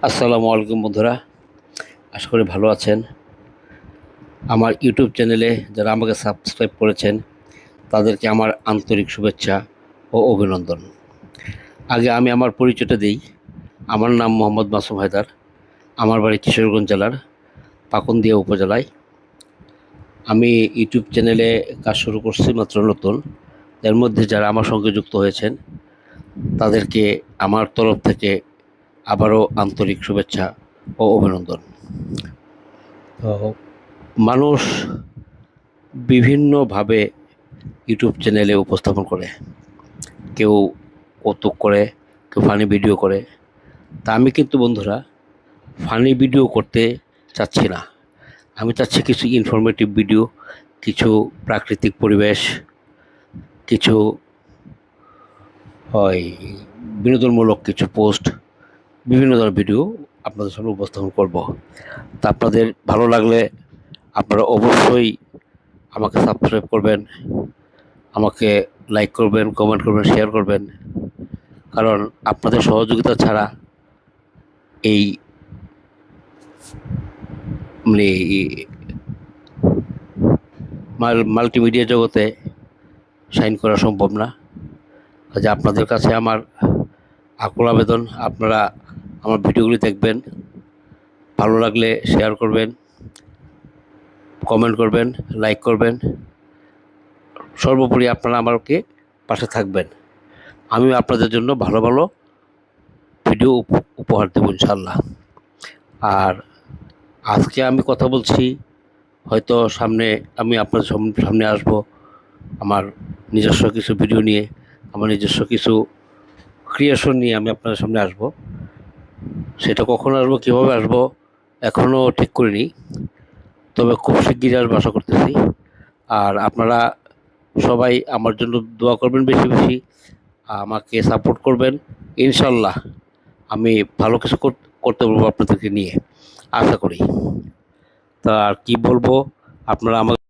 আসসালামু আলাইকুম বন্ধুরা, আশা করি ভালো আছেন। আমার ইউটিউব চ্যানেলে যারা আমাকে সাবস্ক্রাইব করেছেন তাদেরকে আমার আন্তরিক শুভেচ্ছা ও অভিনন্দন। আগে আমি আমার পরিচয়টা দিই। আমার নাম মোহাম্মদ মাসুম হায়দার। আমার বাড়ি কিশোরগঞ্জ জেলার পাকুন্দিয়া উপজেলায়। আমি ইউটিউব চ্যানেলে কাজ শুরু করছি মাত্র নতুন। এর মধ্যে যারা আমার সঙ্গে যুক্ত হয়েছেন তাদেরকে আমার তরফ থেকে আবারও আন্তরিক শুভেচ্ছা ও অভিনন্দন। তো মানুষ বিভিন্নভাবে ইউটিউব চ্যানেলে উপস্থাপন করে। কেউ কৌতুক করে, কেউ ফানি ভিডিও করে। তা আমি কিন্তু বন্ধুরা ফানি ভিডিও করতে চাচ্ছি না। আমি চাচ্ছি কিছু ইনফরমেটিভ ভিডিও, কিছু প্রাকৃতিক পরিবেশ, কিছু হয় বিনোদনমূলক কিছু পোস্ট, বিভিন্ন ধরনের ভিডিও আপনাদের সামনে উপস্থাপন করব। তা আপনাদের ভালো লাগলে আপনারা অবশ্যই আমাকে সাবস্ক্রাইব করবেন, আমাকে লাইক করবেন, কমেন্ট করবেন, শেয়ার করবেন। কারণ আপনাদের সহযোগিতা ছাড়া এই মানে মাল্টিমিডিয়া জগতে শাইন করা সম্ভব না। কাজে আপনাদের কাছে আমার আকুল আবেদন, আপনারা আমার ভিডিওগুলি দেখবেন, ভালো লাগলে শেয়ার করবেন, কমেন্ট করবেন, লাইক করবেন। সর্বোপরি আপনারা আমাকে পাশে থাকবেন। আমিও আপনাদের জন্য ভালো ভালো ভিডিও উপহার দেবো ইনশাল্লাহ। আর আজকে আমি কথা বলছি, হয়তো সামনে আমি আপনার সামনে আসব আমার নিজস্ব কিছু ভিডিও নিয়ে, আমার নিজস্ব কিছু ক্রিয়েশন নিয়ে আমি আপনাদের সামনে আসব। সেটা কখন আসবো, কীভাবে আসবো এখনও ঠিক করিনি, তবে খুব শিগগিরই আসবো আশা করতেছি। আর আপনারা সবাই আমার জন্য দোয়া করবেন, বেশি বেশি আমাকে সাপোর্ট করবেন। ইনশাল্লাহ আমি ভালো কিছু করতে পারবো আপনাদেরকে নিয়ে, আশা করি। তা আর কি বলবো, আপনারা আমাকে